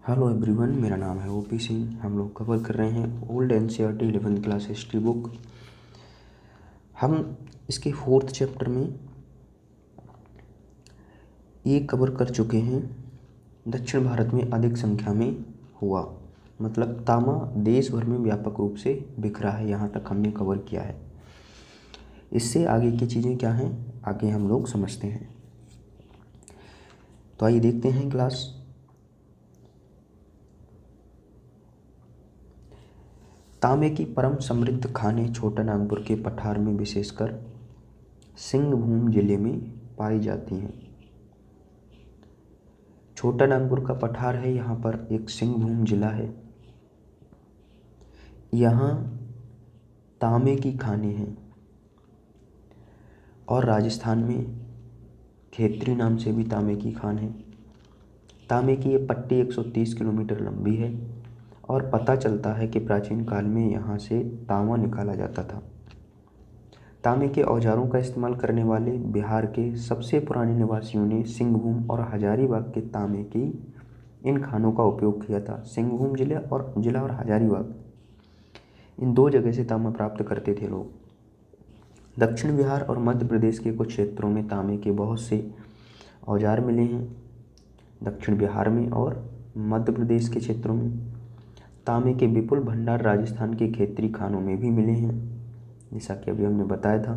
Hello everyone, मेरा नाम है ओपी सिंह। हम लोग कवर कर रहे हैं old NCERT 11th class history book. हम इसके 4th चैप्टर में ये कवर कर चुके हैं। दक्षिण भारत में अधिक संख्या में हुआ, मतलब तामा देश भर में व्यापक रूप से बिखरा है। यहाँ तक हमने कवर किया है। इससे आगे की चीज़ें क्या हैं, आगे हम लोग समझते हैं। तो आइए देखते हैं क्लास। तांबे की परम समृद्ध खानें छोटा नागपुर के पठार में, विशेषकर सिंहभूम जिले में पाई जाती हैं। छोटा नागपुर का पठार है, यहाँ पर एक सिंहभूम जिला है। यहाँ तांबे की खानें हैं और राजस्थान में खेतरी नाम से भी तांबे की खान है। तांबे की ये पट्टी 130 किलोमीटर लंबी है और पता चलता है कि प्राचीन काल में यहाँ से तांबा निकाला जाता था। तांबे के औजारों का इस्तेमाल करने वाले बिहार के सबसे पुराने निवासियों ने सिंहभूम और हजारीबाग के तांबे की इन खानों का उपयोग किया था। सिंहभूम जिला और हजारीबाग, इन दो जगह से तांबा प्राप्त करते थे लोग। दक्षिण बिहार और मध्य प्रदेश के कुछ क्षेत्रों में तांबे के बहुत से औजार मिले हैं। दक्षिण बिहार में और मध्य प्रदेश के क्षेत्रों में तांबे के विपुल भंडार राजस्थान के खेतरी खानों में भी मिले हैं, जैसा कि अभी हमने बताया था।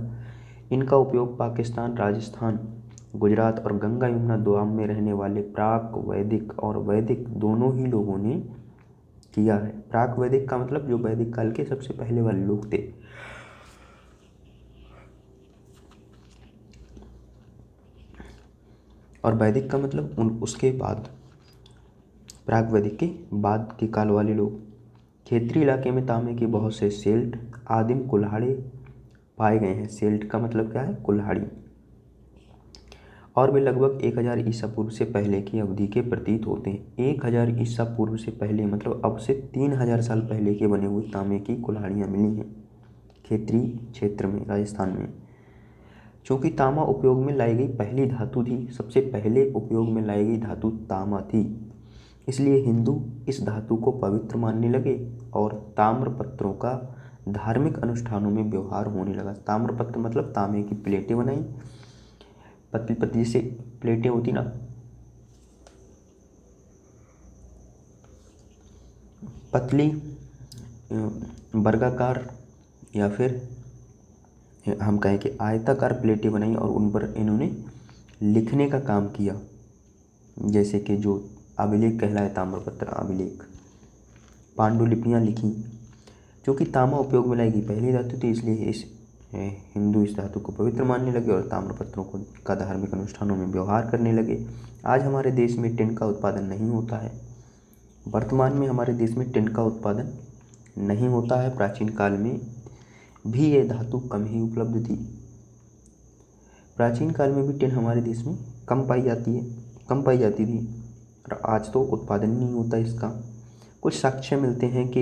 इनका उपयोग पाकिस्तान, राजस्थान, गुजरात और गंगा यमुना दोआब में रहने वाले प्राक वैदिक और वैदिक दोनों ही लोगों ने किया है। प्राक वैदिक का मतलब जो वैदिक काल के सबसे पहले वाले लोग थे। और वैदिक का मतलब उसके बाद, प्राक वैदिक के बाद के काल वाले लोग। खेतरी इलाके में तांबे के बहुत से सेल्ट, आदिम कुल्हाड़े पाए गए हैं। सेल्ट का मतलब क्या है, कुल्हाड़ी। और वे लगभग 1000 ईसा पूर्व से पहले की अवधि के प्रतीत होते हैं। 1000 ईसा पूर्व से पहले मतलब अब से 3000 साल पहले के बने हुए तांबे की कुल्हाड़ियाँ मिली हैं खेतरी क्षेत्र में, राजस्थान में। चूँकि तांबा उपयोग में लाई गई पहली धातु थी, सबसे पहले उपयोग में लाई गई धातु तांबा थी, इसलिए हिंदू इस धातु को पवित्र मानने लगे और ताम्रपत्रों का धार्मिक अनुष्ठानों में व्यवहार होने लगा। ताम्रपत्र मतलब तांबे की प्लेटें बनाई, पतली पतली से प्लेटें होती ना, पतली वर्गाकार या फिर हम कहें कि आयताकार प्लेटें बनाई और उन पर इन्होंने लिखने का काम किया, जैसे कि जो अभिलेख कहलाए, ताम्रपत्र अभिलेख, पांडुलिपियाँ लिखी। क्योंकि तांबा उपयोग में लाई गई पहली धातु थी, इसलिए हिंदू इस धातु को पवित्र मानने लगे और ताम्रपत्रों का धार्मिक अनुष्ठानों में व्यवहार करने लगे। आज हमारे देश में टिन का उत्पादन नहीं होता है। वर्तमान में हमारे देश में टिन का उत्पादन नहीं होता है। प्राचीन काल में भी ये धातु कम ही उपलब्ध थी। प्राचीन काल में भी टिन हमारे देश में कम पाई जाती थी और आज तो उत्पादन नहीं होता इसका। कुछ साक्ष्य मिलते हैं कि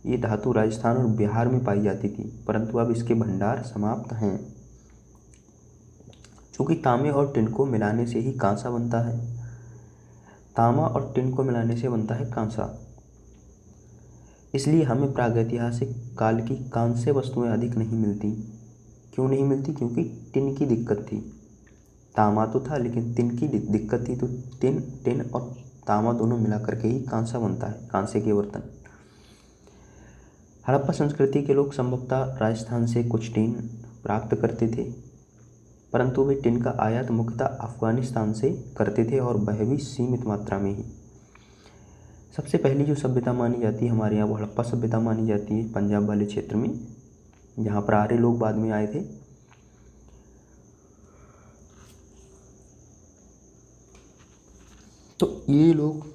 ये धातु राजस्थान और बिहार में पाई जाती थी, परंतु अब इसके भंडार समाप्त हैं। क्योंकि तांबे और टिन को मिलाने से ही कांसा बनता है। तांबा और टिन को मिलाने से बनता है कांसा, इसलिए हमें प्रागैतिहासिक काल की कांस्य वस्तुएं अधिक नहीं मिलती। क्यों नहीं मिलती? क्योंकि टिन की दिक्कत थी। तांबा तो था लेकिन टिन की दिक्कत थी, तो टिन और तांबा दोनों मिला करके ही कांसा बनता है, कांसे के बर्तन। हड़प्पा संस्कृति के लोग संभवतः राजस्थान से कुछ टिन प्राप्त करते थे, परंतु वे टिन का आयात मुख्यतः अफगानिस्तान से करते थे और वह भी सीमित मात्रा में ही। सबसे पहली जो सभ्यता मानी जाती है हमारे यहाँ, वो हड़प्पा सभ्यता मानी जाती है, पंजाब वाले क्षेत्र में, जहाँ पर आर्य लोग बाद में आए थे। तो ये लोग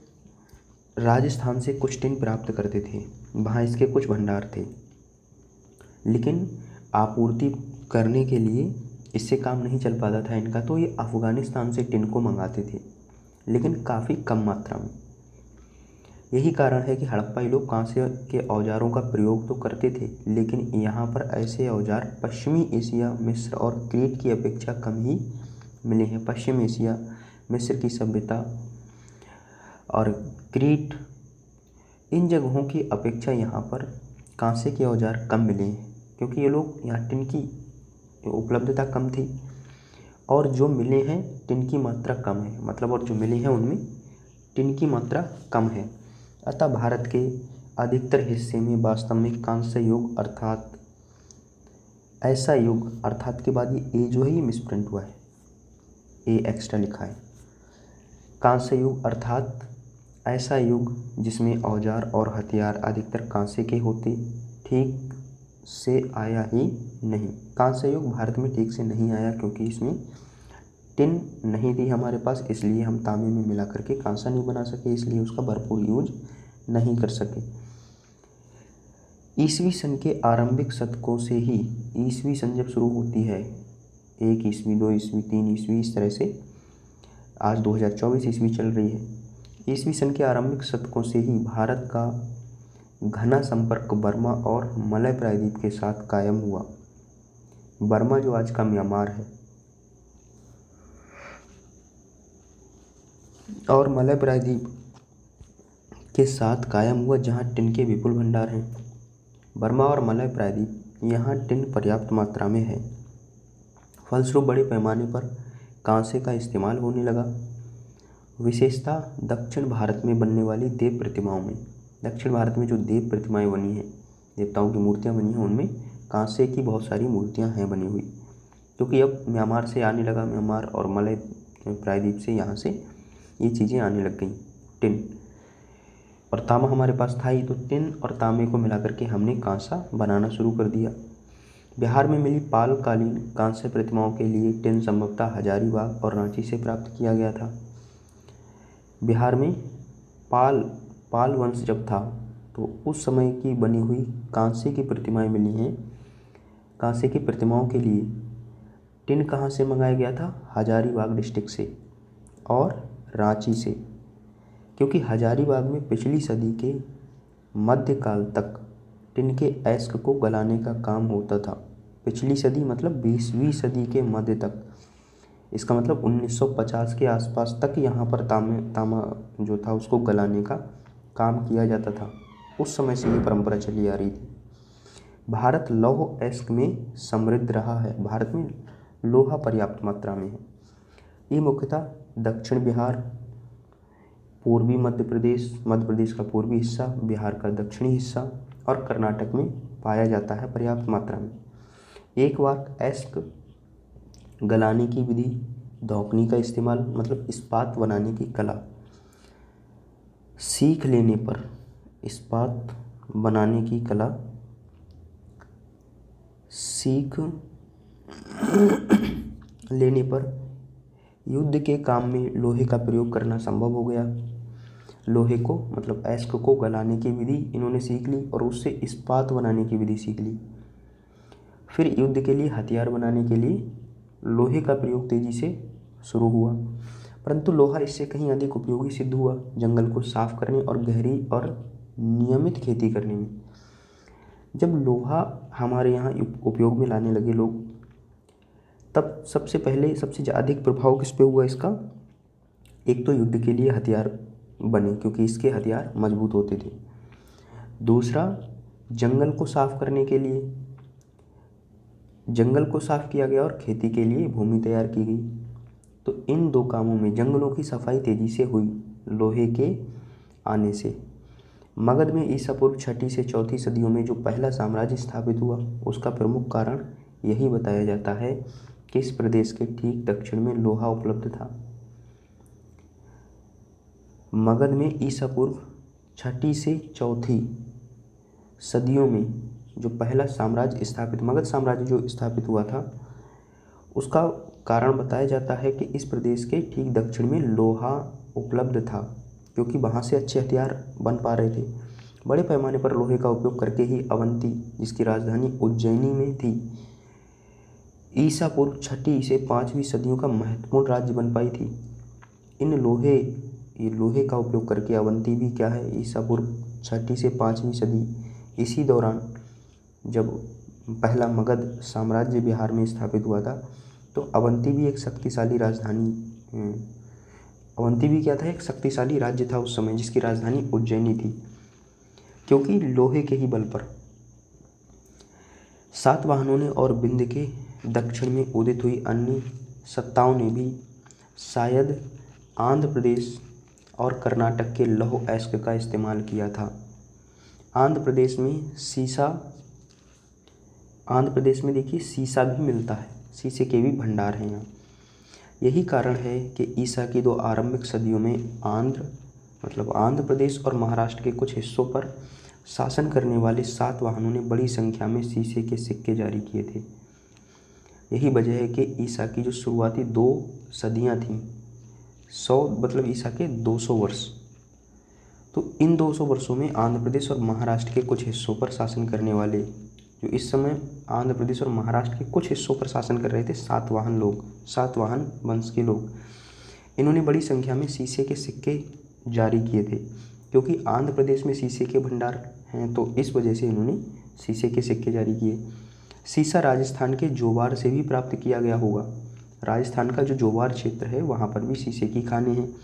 राजस्थान से कुछ टिन प्राप्त करते थे, वहाँ इसके कुछ भंडार थे, लेकिन आपूर्ति करने के लिए इससे काम नहीं चल पाता था इनका, तो ये अफ़गानिस्तान से टिन को मंगाते थे, लेकिन काफ़ी कम मात्रा में। यही कारण है कि हड़प्पाई लोग कांसे के औजारों का प्रयोग तो करते थे, लेकिन यहाँ पर ऐसे औजार पश्चिमी एशिया, मिस्र और क्रीट की अपेक्षा कम ही मिले हैं। पश्चिम एशिया, मिस्र की सभ्यता और क्रीट, इन जगहों की अपेक्षा यहाँ पर कांसे के औजार कम मिले हैं, क्योंकि ये लोग यहाँ टिन की उपलब्धता कम थी और जो मिले हैं टिन की मात्रा कम है, मतलब और जो मिले हैं उनमें टिन की मात्रा कम है। अतः भारत के अधिकतर हिस्से में वास्तव में कांस्य युग अर्थात ऐसा युग, अर्थात के बाद ये ए जो है ये मिसप्रिंट हुआ है, ए एक्स्ट्रा लिखा है। कांस्य युग अर्थात ऐसा युग जिसमें औजार और हथियार अधिकतर कांसे के होते, ठीक से आया ही नहीं। कांस्य युग भारत में ठीक से नहीं आया क्योंकि इसमें टिन नहीं थी हमारे पास, इसलिए हम तांबे में मिला करके कांसा नहीं बना सके, इसलिए उसका भरपूर यूज नहीं कर सके। ईसवी सन के आरंभिक शतकों से ही, ईसवी सन जब शुरू होती है, 1 ईस्वी 2 ईस्वी 3 ईस्वी, इस तरह से आज 2024 ईस्वी चल रही है। ईसवी सन के आरंभिक शतकों से ही भारत का घना संपर्क बर्मा और मलय प्रायद्वीप के साथ कायम हुआ। बर्मा जो आज का म्यांमार है और मलय प्रायद्वीप के साथ कायम हुआ, जहाँ टिन के विपुल भंडार हैं। बर्मा और मलय प्रायद्वीप, यहाँ टिन पर्याप्त मात्रा में है। फलस्वरूप बड़े पैमाने पर कांसे का इस्तेमाल होने लगा। विशेषतः दक्षिण भारत में बनने वाली देव प्रतिमाओं में, दक्षिण भारत में जो देव प्रतिमाएं बनी हैं, देवताओं की मूर्तियां बनी हैं, उनमें कांसे की बहुत सारी मूर्तियां हैं बनी हुई, क्योंकि अब म्यांमार से आने लगा, म्यांमार और मलय प्रायद्वीप से यहाँ से ये चीज़ें आने लग गई। टिन और तांबा हमारे पास था ही, तो टिन और तांबे को मिला करके हमने कांसा बनाना शुरू कर दिया। बिहार में मिली पालकालीन कांस्य प्रतिमाओं के लिए टिन संभवतः हजारीबाग और रांची से प्राप्त किया गया था। बिहार में पाल वंश जब था तो उस समय की बनी हुई कांसे की प्रतिमाएं मिली हैं। कांसे की प्रतिमाओं के लिए टिन कहाँ से मंगाया गया था? हजारीबाग डिस्ट्रिक्ट से और रांची से, क्योंकि हजारीबाग में पिछली सदी के मध्यकाल तक टिन के अयस्क को गलाने का काम होता था। पिछली सदी मतलब 20वीं सदी के मध्य तक, इसका मतलब 1950 के आसपास तक यहाँ पर तांबा जो था उसको गलाने का काम किया जाता था। उस समय से ये परंपरा चली आ रही थी। भारत लौह अयस्क में समृद्ध रहा है। भारत में लोहा पर्याप्त मात्रा में है। ये मुख्यतः दक्षिण बिहार, पूर्वी मध्य प्रदेश का पूर्वी हिस्सा, बिहार का दक्षिणी हिस्सा और कर्नाटक में पाया जाता है पर्याप्त मात्रा में। एक बार अयस्क गलाने की विधि, धौकनी का इस्तेमाल, मतलब इस्पात बनाने की कला सीख लेने पर, इस्पात बनाने की कला सीख लेने पर युद्ध के काम में लोहे का प्रयोग करना संभव हो गया। लोहे को मतलब अयस्क को गलाने की विधि इन्होंने सीख ली और उससे इस्पात बनाने की विधि सीख ली। फिर युद्ध के लिए हथियार बनाने के लिए लोहे का प्रयोग तेजी से शुरू हुआ, परंतु लोहा इससे कहीं अधिक उपयोगी सिद्ध हुआ जंगल को साफ करने और गहरी और नियमित खेती करने में। जब लोहा हमारे यहाँ उपयोग में लाने लगे लोग, तब सबसे पहले सबसे अधिक प्रभाव किस पे हुआ इसका? एक तो युद्ध के लिए हथियार बने क्योंकि इसके हथियार मजबूत होते थे। दूसरा, जंगल को साफ करने के लिए जंगल को साफ किया गया और खेती के लिए भूमि तैयार की गई। तो इन दो कामों में जंगलों की सफाई तेजी से हुई लोहे के आने से। मगध में ईसा पूर्व 6ठी से 4थी सदियों में जो पहला साम्राज्य स्थापित हुआ, उसका प्रमुख कारण यही बताया जाता है कि इस प्रदेश के ठीक दक्षिण में लोहा उपलब्ध था। मगध में ईसा पूर्व 6ठी से 4थी सदियों में जो पहला साम्राज्य स्थापित, मगध साम्राज्य जो स्थापित हुआ था, उसका कारण बताया जाता है कि इस प्रदेश के ठीक दक्षिण में लोहा उपलब्ध था, क्योंकि वहाँ से अच्छे हथियार बन पा रहे थे। बड़े पैमाने पर लोहे का उपयोग करके ही अवंती, जिसकी राजधानी उज्जैनी में थी, ईसा पूर्व 6ठी से 5वीं सदियों का महत्वपूर्ण राज्य बन पाई थी। ये लोहे का उपयोग करके अवंती भी क्या है, ईसा पूर्व 6ठी से 5वीं सदी, इसी दौरान जब पहला मगध साम्राज्य बिहार में स्थापित हुआ था, तो अवंती भी एक शक्तिशाली राजधानी अवंती भी क्या था, एक शक्तिशाली राज्य था उस समय, जिसकी राजधानी उज्जैनी थी, क्योंकि लोहे के ही बल पर सातवाहनों ने और विंध्य के दक्षिण में उदित हुई अन्य सत्ताओं ने भी शायद आंध्र प्रदेश और कर्नाटक के लौह अयस्क का इस्तेमाल किया था। आंध्र प्रदेश में देखिए सीसा भी मिलता है, शीशे के भी भंडार हैं यहाँ। यही कारण है कि ईसा की 2 आरंभिक सदियों में आंध्र प्रदेश और महाराष्ट्र के कुछ हिस्सों पर शासन करने वाले सातवाहनों ने बड़ी संख्या में शीशे के सिक्के जारी किए थे। यही वजह है कि ईसा की जो शुरुआती 2 सदियाँ थीं, 100 मतलब ईसा के 200 वर्ष, तो इन 200 वर्षों में आंध्र प्रदेश और महाराष्ट्र के कुछ हिस्सों पर शासन करने वाले, जो इस समय आंध्र प्रदेश और महाराष्ट्र के कुछ हिस्सों पर शासन कर रहे थे, सातवाहन वंश के लोग, इन्होंने बड़ी संख्या में शीशे के सिक्के जारी किए थे। क्योंकि आंध्र प्रदेश में शीशे के भंडार हैं, तो इस वजह से इन्होंने शीशे के सिक्के जारी किए। शीशा राजस्थान के जोबार से भी प्राप्त किया गया होगा। राजस्थान का जो जोबार क्षेत्र है वहाँ पर भी शीशे की खानें हैं,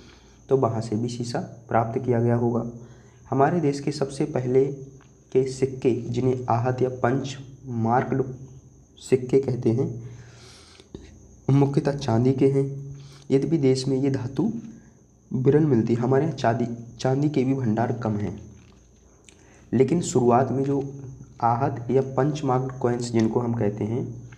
तो वहाँ से भी शीशा प्राप्त किया गया होगा। हमारे देश के सबसे पहले के सिक्के, जिन्हें आहत या पंच मार्क्ड सिक्के कहते हैं, मुख्यतः चांदी के हैं। यद्यपि देश में ये धातु विरल मिलती है, हमारे यहाँ चांदी के भी भंडार कम हैं, लेकिन शुरुआत में जो आहत या पंच मार्क्ड कॉइन्स जिनको हम कहते हैं,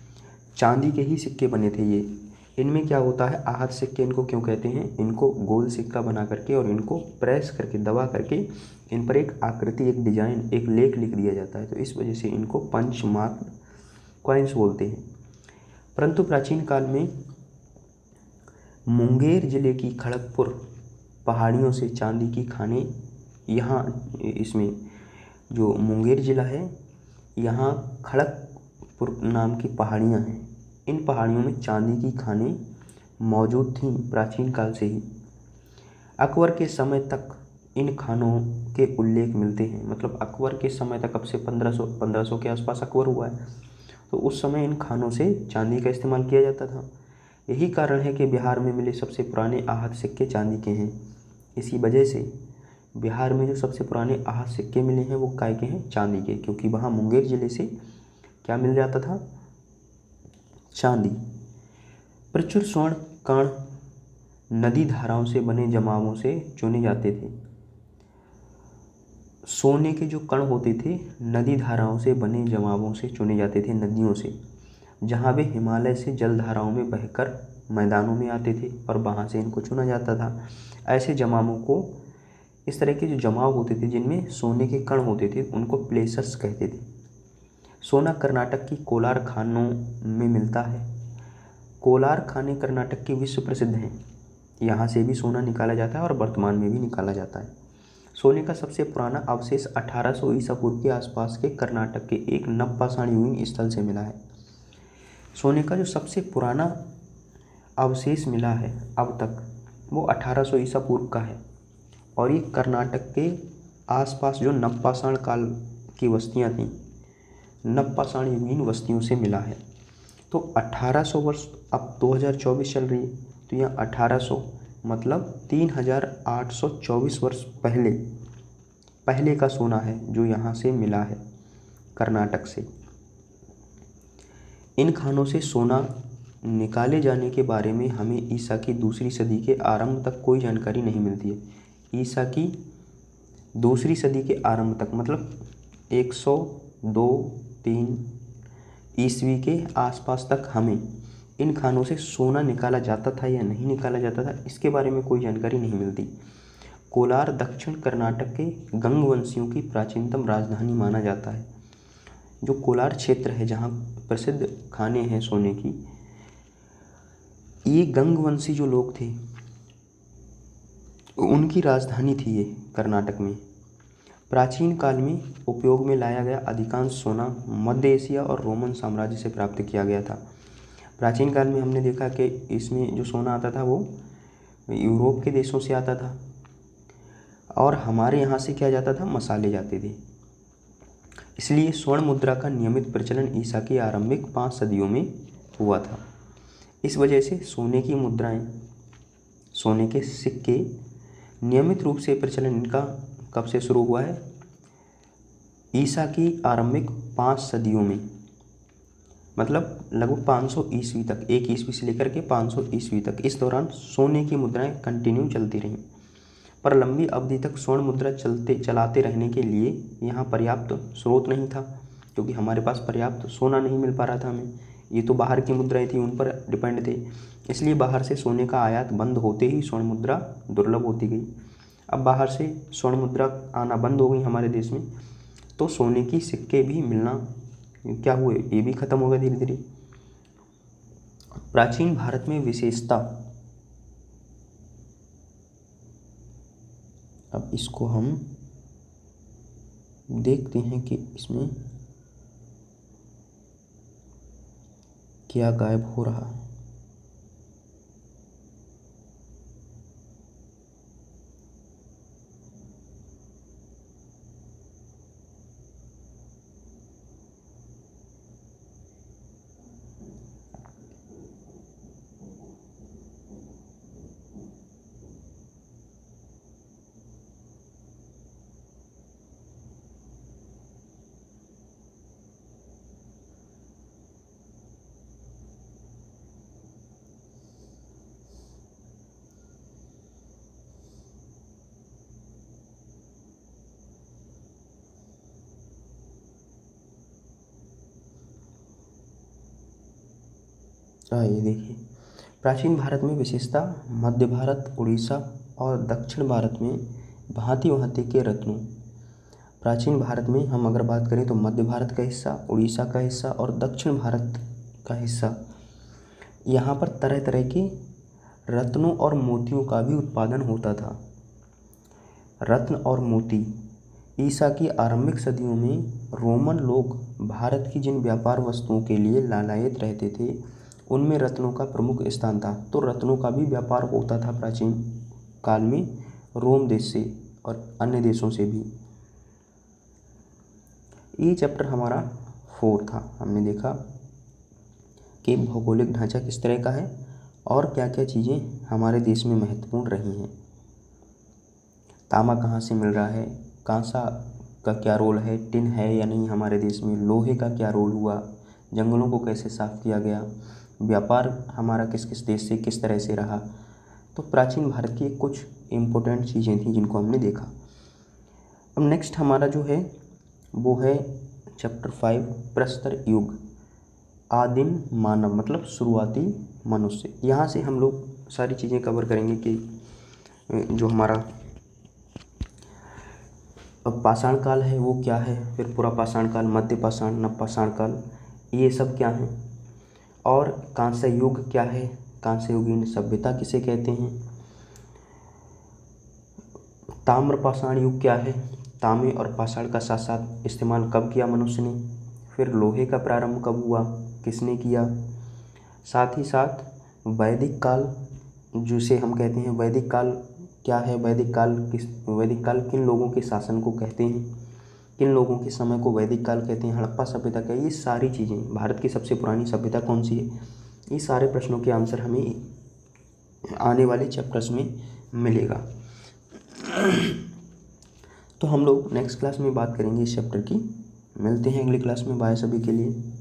चांदी के ही सिक्के बने थे ये। इनमें क्या होता है, आहत सिक्के इनको क्यों कहते हैं, इनको गोल सिक्का बना करके और इनको प्रेस करके, दबा करके इन पर एक आकृति, एक डिजाइन, एक लेख लिख दिया जाता है, तो इस वजह से इनको पंच मार्क्ड कॉइन्स बोलते हैं। परंतु प्राचीन काल में मुंगेर जिले की खड़गपुर पहाड़ियों से चांदी की खानें, यहाँ इसमें जो मुंगेर जिला है, यहाँ खड़गपुर नाम की पहाड़ियाँ हैं, इन पहाड़ियों में चांदी की खानें मौजूद थीं प्राचीन काल से ही। अकबर के समय तक इन खानों के उल्लेख मिलते हैं, मतलब अकबर के समय तक, अब से 1500 के आसपास अकबर हुआ है, तो उस समय इन खानों से चांदी का इस्तेमाल किया जाता था। यही कारण है कि बिहार में मिले सबसे पुराने आहत सिक्के चांदी के हैं। इसी वजह से बिहार में जो सबसे पुराने आहत सिक्के मिले हैं वो काय के हैं, चांदी के, क्योंकि वहाँ मुंगेर जिले से क्या मिल जाता था, चांदी। प्रचुर स्वर्ण कण नदी धाराओं से बने जमावों से चुने जाते थे। सोने के जो कण होते थे नदी धाराओं से बने जमावों से चुने जाते थे, नदियों से, जहाँ वे हिमालय से जल धाराओं में बहकर मैदानों में आते थे और वहाँ से इनको चुना जाता था। ऐसे जमावों को, इस तरह के जो जमाव होते थे जिनमें सोने के कण होते थे, उनको प्लेसस कहते थे। सोना कर्नाटक की कोलार खानों में मिलता है। कोलार खाने कर्नाटक के विश्व प्रसिद्ध हैं। यहाँ से भी सोना निकाला जाता है और वर्तमान में भी निकाला जाता है। सोने का सबसे पुराना अवशेष 1800 ईसा पूर्व के आसपास के कर्नाटक के एक नवपाषाण युगीन स्थल से मिला है। सोने का जो सबसे पुराना अवशेष मिला है अब तक, वो 1800 ईसा पूर्व का है, और ये कर्नाटक के आसपास जो नवपाषाण काल की बस्तियाँ थीं, नवपाषाण युगीन बस्तियों से मिला है। तो 1800 वर्ष, अब 2024 चल रही है, तो यहाँ 1800 मतलब 3824 वर्ष पहले का सोना है जो यहाँ से मिला है, कर्नाटक से। इन खानों से सोना निकाले जाने के बारे में हमें ईसा की 2री सदी के आरंभ तक कोई जानकारी नहीं मिलती है। ईसा की 2री सदी के आरंभ तक, मतलब 102-3 ईस्वी के आसपास तक हमें इन खानों से सोना निकाला जाता था या नहीं निकाला जाता था, इसके बारे में कोई जानकारी नहीं मिलती। कोलार दक्षिण कर्नाटक के गंगवंशियों की प्राचीनतम राजधानी माना जाता है। जो कोलार क्षेत्र है जहाँ प्रसिद्ध खाने हैं सोने की, ये गंगवंशी जो लोग थे उनकी राजधानी थी ये कर्नाटक में। प्राचीन काल में उपयोग में लाया गया अधिकांश सोना मध्य एशिया और रोमन साम्राज्य से प्राप्त किया गया था। प्राचीन काल में हमने देखा कि इसमें जो सोना आता था वो यूरोप के देशों से आता था, और हमारे यहाँ से क्या जाता था, मसाले जाते थे। इसलिए स्वर्ण मुद्रा का नियमित प्रचलन ईसा की आरंभिक 5 सदियों में हुआ था। इस वजह से सोने की मुद्राएं सोने के सिक्के नियमित रूप से प्रचलन इनका कब से शुरू हुआ है? ईसा की आरंभिक 5 सदियों में, मतलब लगभग 500 ईस्वी तक, 1 ईस्वी से लेकर के 500 ईस्वी तक, इस दौरान सोने की मुद्राएं कंटिन्यू चलती रहीं। पर लंबी अवधि तक स्वर्ण मुद्रा चलाते रहने के लिए यहाँ पर्याप्त स्रोत नहीं था, क्योंकि हमारे पास पर्याप्त सोना नहीं मिल पा रहा था हमें। ये तो बाहर की मुद्राएं थी, उन पर डिपेंड थे, इसलिए बाहर से सोने का आयात बंद होते ही स्वर्ण मुद्रा दुर्लभ होती गई। अब बाहर से स्वर्ण मुद्रा आना बंद हो गई हमारे देश में, तो सोने की सिक्के भी मिलना क्या हुए, ये भी खत्म हो गए धीरे धीरे। प्राचीन भारत में विशेषता, अब इसको हम देखते हैं कि इसमें क्या गायब हो रहा है। ये देखिए, प्राचीन भारत में विशेषता, मध्य भारत, उड़ीसा और दक्षिण भारत में भांति भांति के रत्नों। प्राचीन भारत में हम अगर बात करें तो मध्य भारत का हिस्सा, उड़ीसा का हिस्सा और दक्षिण भारत का हिस्सा, यहाँ पर तरह तरह के रत्नों और मोतियों का भी उत्पादन होता था। रत्न और मोती, ईसा की आरंभिक सदियों में रोमन लोग भारत की जिन व्यापार वस्तुओं के लिए लालायित रहते थे, उनमें रत्नों का प्रमुख स्थान था। तो रत्नों का भी व्यापार होता था प्राचीन काल में रोम देश से और अन्य देशों से भी। ये चैप्टर हमारा 4 था। हमने देखा कि भौगोलिक ढांचा किस तरह का है और क्या क्या चीज़ें हमारे देश में महत्वपूर्ण रही हैं। तांबा कहाँ से मिल रहा है, कांसा का क्या रोल है, टिन है या नहीं हमारे देश में, लोहे का क्या रोल हुआ, जंगलों को कैसे साफ़ किया गया, व्यापार हमारा किस किस देश से किस तरह से रहा। तो प्राचीन भारत की कुछ इम्पोर्टेंट चीज़ें थी जिनको हमने देखा। अब नेक्स्ट हमारा जो है वो है चैप्टर 5, प्रस्तर युग, आदिम मानव, मतलब शुरुआती मनुष्य। यहाँ से हम लोग सारी चीज़ें कवर करेंगे कि जो हमारा अब पाषाण काल है वो क्या है, फिर पूरा पाषाण काल, मध्य पाषाण, नव पाषाण काल, ये सब क्या हैं, और कांस्य युग क्या है, कांस्य युगीन सभ्यता किसे कहते हैं, ताम्र पाषाण युग क्या है, तांबे और पाषाण का साथ साथ इस्तेमाल कब किया मनुष्य ने, फिर लोहे का प्रारंभ कब हुआ, किसने किया, साथ ही साथ वैदिक काल जिसे हम कहते हैं, वैदिक काल क्या है, वैदिक काल किन लोगों के शासन को कहते हैं, किन लोगों के समय को वैदिक काल कहते हैं, हड़प्पा सभ्यता क्या, ये सारी चीज़ें, भारत की सबसे पुरानी सभ्यता कौन सी है, ये सारे प्रश्नों के आंसर हमें आने वाले चैप्टर्स में मिलेगा। तो हम लोग नेक्स्ट क्लास में बात करेंगे इस चैप्टर की। मिलते हैं अगली क्लास में। बाय सभी के लिए।